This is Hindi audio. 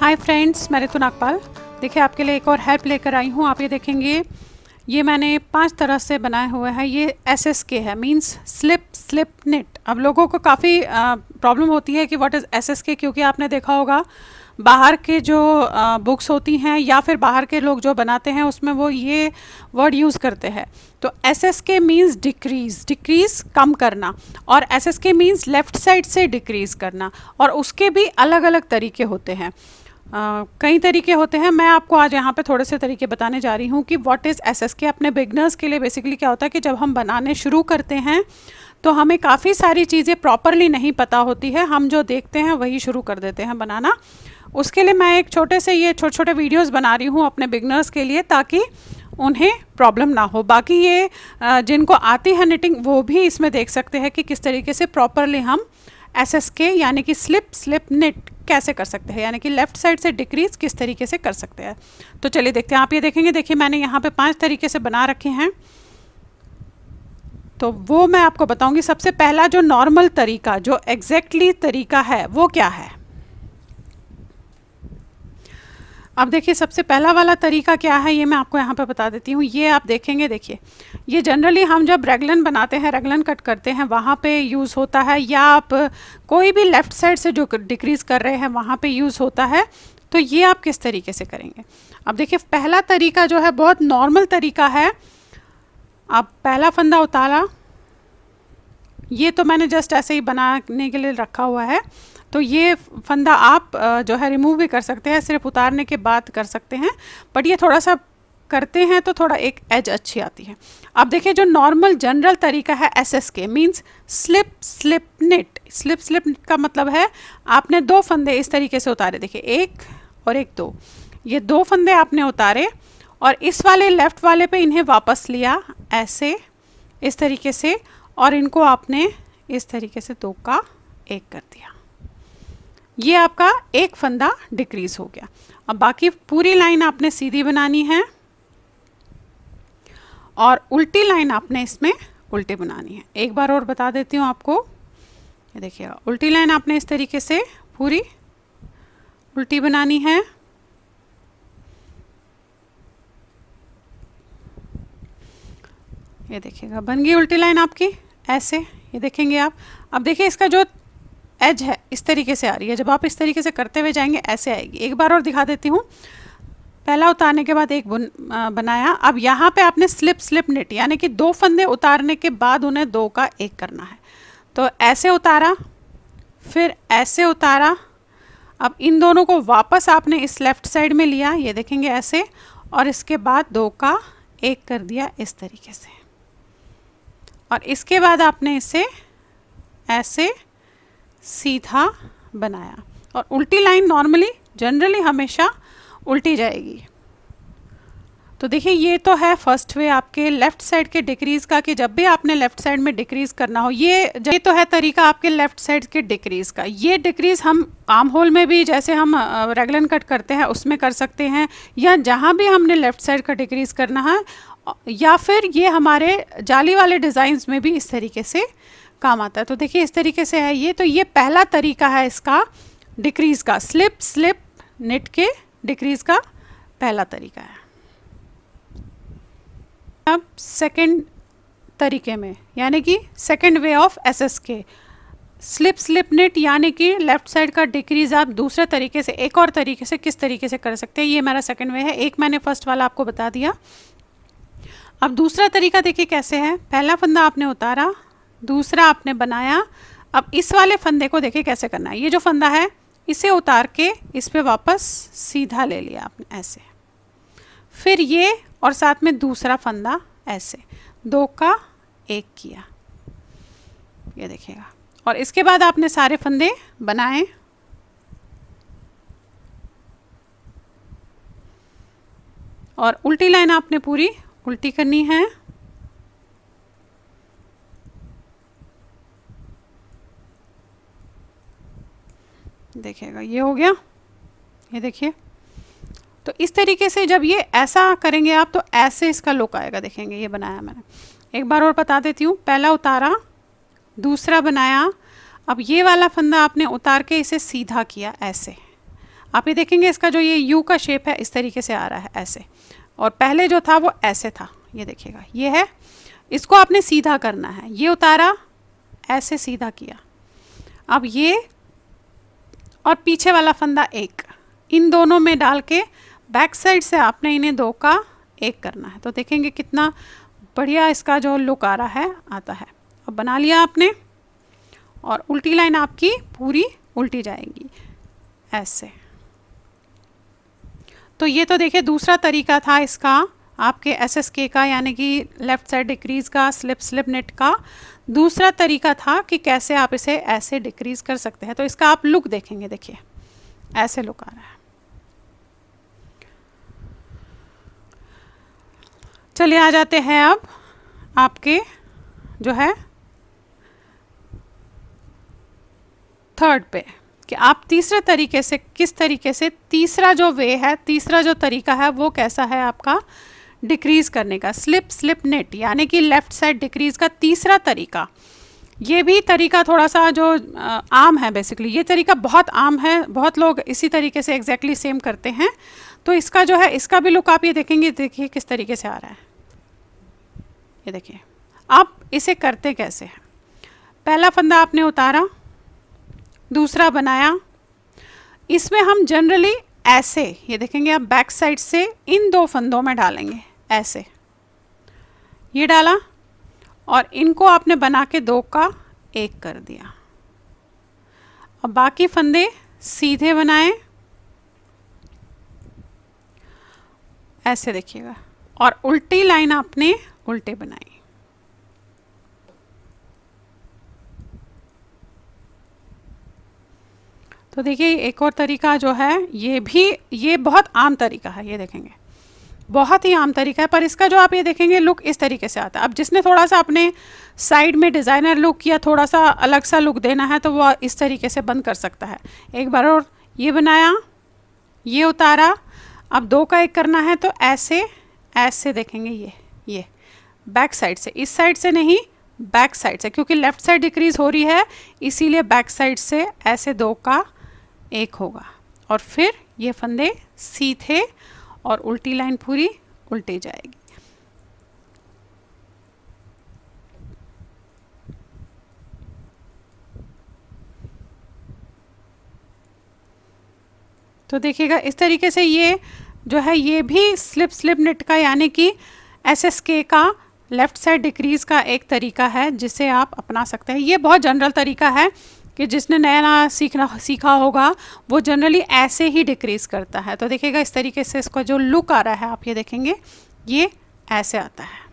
हाय फ्रेंड्स, मैं ऋतु नागपाल। देखिए आपके लिए एक और हेल्प लेकर आई हूँ। आप ये देखेंगे, ये मैंने 5 तरह से बनाए हुए हैं। ये SSK है, मींस स्लिप स्लिप निट। अब लोगों को काफ़ी प्रॉब्लम होती है कि व्हाट इज़ SSK, क्योंकि आपने देखा होगा बाहर के जो बुक्स होती हैं या फिर बाहर के लोग जो बनाते हैं उसमें वो ये वर्ड यूज़ करते हैं। तो SSK मींस डिक्रीज़, डिक्रीज़ कम करना, और SSK मींस लेफ़्ट साइड से डिक्रीज़ करना। और उसके भी अलग अलग तरीके होते हैं, कई तरीके होते हैं। मैं आपको आज यहाँ पे थोड़े से तरीके बताने जा रही हूँ कि व्हाट इज़ SSK। अपने बिगनर्स के लिए बेसिकली क्या होता है कि जब हम बनाने शुरू करते हैं तो हमें काफ़ी सारी चीज़ें प्रॉपरली नहीं पता होती है, हम जो देखते हैं वही शुरू कर देते हैं बनाना। उसके लिए मैं एक छोटे से ये छोटे छोटे वीडियोस बना रही हूँ अपने बिगनर्स के लिए, ताकि उन्हें प्रॉब्लम ना हो। बाकी ये जिनको आती है निटिंग वो भी इसमें देख सकते हैं कि किस तरीके से प्रॉपरली हम SSK यानी कि स्लिप स्लिप निट कैसे कर सकते हैं, यानी कि लेफ़्ट साइड से डिक्रीज़ किस तरीके से कर सकते हैं। तो चलिए देखते हैं। आप ये देखेंगे, देखिए मैंने यहाँ पे 5 तरीके से बना रखे हैं, तो वो मैं आपको बताऊंगी। सबसे पहला जो नॉर्मल तरीका, जो एग्जैक्टली तरीका है, वो क्या है। अब देखिए सबसे पहला वाला तरीका क्या है, ये मैं आपको यहाँ पे बता देती हूँ। ये आप देखेंगे, देखिए ये जनरली हम जब रेगलन बनाते हैं, रेगलन कट करते हैं, वहाँ पे यूज़ होता है, या आप कोई भी लेफ़्ट साइड से जो डिक्रीज़ कर रहे हैं वहाँ पे यूज़ होता है। तो ये आप किस तरीके से करेंगे। अब देखिए पहला तरीका जो है बहुत नॉर्मल तरीका है। आप पहला फंदा उतारा, ये तो मैंने जस्ट ऐसे ही बनाने के लिए रखा हुआ है। तो ये फंदा आप जो है रिमूव भी कर सकते हैं, सिर्फ उतारने के बाद कर सकते हैं, बट ये थोड़ा सा करते हैं तो थोड़ा एक एज अच्छी आती है। अब देखिए जो नॉर्मल जनरल तरीका है SSK means slip slip knit. Slip slip knit का मतलब है आपने 2 फंदे इस तरीके से उतारे, देखिए 1 और 1 2, ये 2 फंदे आपने उतारे और इस वाले लेफ़्ट वाले पे इन्हें वापस लिया ऐसे, इस तरीके से, और इनको आपने इस तरीके से 2 का 1 कर दिया। ये आपका एक फंदा डिक्रीज हो गया। अब बाकी पूरी लाइन आपने सीधी बनानी है और उल्टी लाइन आपने इसमें उल्टी बनानी है। एक बार और बता देती हूँ आपको, ये देखिएगा, उल्टी लाइन आपने इस तरीके से पूरी उल्टी बनानी है। ये देखिएगा बन गई उल्टी लाइन आपकी ऐसे, ये देखेंगे आप। अब देखिए इसका जो एज है इस तरीके से आ रही है, जब आप इस तरीके से करते हुए जाएंगे ऐसे आएगी। एक बार और दिखा देती हूँ। पहला उतारने के बाद एक बनाया, अब यहाँ पे आपने स्लिप स्लिप निट यानी कि 2 फंदे उतारने के बाद उन्हें 2 का 1 करना है। तो ऐसे उतारा, फिर ऐसे उतारा, अब इन दोनों को वापस आपने इस लेफ़्ट साइड में लिया, ये देखेंगे ऐसे, और इसके बाद 2 का 1 कर दिया इस तरीके से, और इसके बाद आपने इसे ऐसे सीधा बनाया। और उल्टी लाइन नॉर्मली जनरली हमेशा उल्टी जाएगी। तो देखिए ये तो है फर्स्ट वे आपके लेफ़्ट साइड के डिक्रीज़ का, कि जब भी आपने लेफ़्ट साइड में डिक्रीज़ करना हो, ये तो है तरीका आपके लेफ़्ट साइड के डिक्रीज़ का। ये डिक्रीज़ हम आर्म होल में भी, जैसे हम रेगलन कट करते हैं उसमें कर सकते हैं, या जहाँ भी हमने लेफ़्ट साइड का डिक्रीज़ करना है, या फिर ये हमारे जाली वाले डिज़ाइंस में भी इस तरीके से काम आता है। तो देखिए इस तरीके से है ये। तो ये पहला तरीका है इसका डिक्रीज़ का, स्लिप स्लिप निट के डिक्रीज़ का पहला तरीका है। अब सेकंड तरीके में, यानी कि second way of SSK, slip slip knit यानी कि लेफ़्ट साइड का डिक्रीज़ आप दूसरे तरीके से, एक और तरीके से किस तरीके से कर सकते हैं, ये मेरा सेकंड वे है। एक मैंने फर्स्ट वाला आपको बता दिया। अब दूसरा तरीका देखिए कैसे है। पहला फंदा आपने उतारा, दूसरा आपने बनाया, अब इस वाले फंदे को देखिए कैसे करना है। ये जो फंदा है इसे उतार के इस पे वापस सीधा ले लिया आपने ऐसे, फिर ये और साथ में दूसरा फंदा ऐसे 2 का 1 किया, ये देखिएगा। और इसके बाद आपने सारे फंदे बनाए, और उल्टी लाइन आपने पूरी उल्टी करनी है। देखिएगा ये हो गया, ये देखिए। तो इस तरीके से जब ये ऐसा करेंगे आप तो ऐसे इसका लुक आएगा, देखेंगे ये बनाया मैंने। एक बार और बता देती हूँ, पहला उतारा, दूसरा बनाया, अब ये वाला फंदा आपने उतार के इसे सीधा किया ऐसे, आप ये देखेंगे इसका जो ये यू का शेप है इस तरीके से आ रहा है ऐसे, और पहले जो था वो ऐसे था। ये देखिएगा ये है, इसको आपने सीधा करना है, ये उतारा ऐसे सीधा किया, अब ये और पीछे वाला फंदा एक, इन दोनों में डाल के बैक साइड से आपने इन्हें दो का एक करना है। तो देखेंगे कितना बढ़िया इसका जो लुक आ रहा है आता है। अब बना लिया आपने, और उल्टी लाइन आपकी पूरी उल्टी जाएगी ऐसे। तो ये तो देखिए दूसरा तरीका था इसका आपके SSK का, यानी कि लेफ़्ट साइड डिक्रीज़ का स्लिप स्लिप नेट का दूसरा तरीका था कि कैसे आप इसे ऐसे डिक्रीज़ कर सकते हैं। तो इसका आप लुक देखेंगे, देखिए ऐसे लुक आ रहा है। चलिए आ जाते हैं अब आपके जो है थर्ड पे, कि आप तीसरे तरीके से किस तरीके से, तीसरा जो वे है, तीसरा जो तरीका है वो कैसा है आपका डिक्रीज़ करने का, स्लिप स्लिप नेट यानी कि लेफ़्ट साइड डिक्रीज़ का तीसरा तरीका। ये भी तरीका थोड़ा सा जो आम है, बेसिकली ये तरीका बहुत आम है, बहुत लोग इसी तरीके से एग्जैक्टली सेम करते हैं। तो इसका जो है इसका भी लुक आप ये देखेंगे, देखिए किस तरीके से आ रहा है। ये देखिए आप इसे करते कैसे हैं। पहला फंदा आपने उतारा, दूसरा बनाया, इसमें हम जनरली ऐसे, ये देखेंगे आप बैक साइड से इन दो फंदों में डालेंगे ऐसे, ये डाला और इनको आपने बना के दो का एक कर दिया। अब बाकी फंदे सीधे बनाए ऐसे देखिएगा, और उल्टी लाइन आपने उल्टे बनाई। तो देखिए एक और तरीका जो है ये बहुत आम तरीका है, ये देखेंगे बहुत ही आम तरीका है, पर इसका जो आप ये देखेंगे लुक इस तरीके से आता है। अब जिसने थोड़ा सा अपने साइड में डिज़ाइनर लुक या थोड़ा सा अलग सा लुक देना है तो वो इस तरीके से बंद कर सकता है। एक बार और ये बनाया, ये उतारा, अब दो का एक करना है तो ऐसे ऐसे देखेंगे, ये बैक साइड से, इस साइड से नहीं बैक साइड से, क्योंकि लेफ़्ट साइड डिक्रीज़ हो रही है इसीलिए बैक साइड से ऐसे दो का एक होगा। और फिर ये फंदे सीधे और उल्टी लाइन पूरी उल्टी जाएगी। तो देखिएगा इस तरीके से ये जो है ये भी स्लिप स्लिप नेट का यानी कि SSK का लेफ़्ट साइड डिक्रीज़ का एक तरीका है जिसे आप अपना सकते हैं। ये बहुत जनरल तरीका है कि जिसने नया सीखा होगा वो जनरली ऐसे ही डिक्रीज़ करता है। तो देखिएगा इस तरीके से इसका जो लुक आ रहा है आप ये देखेंगे ये ऐसे आता है।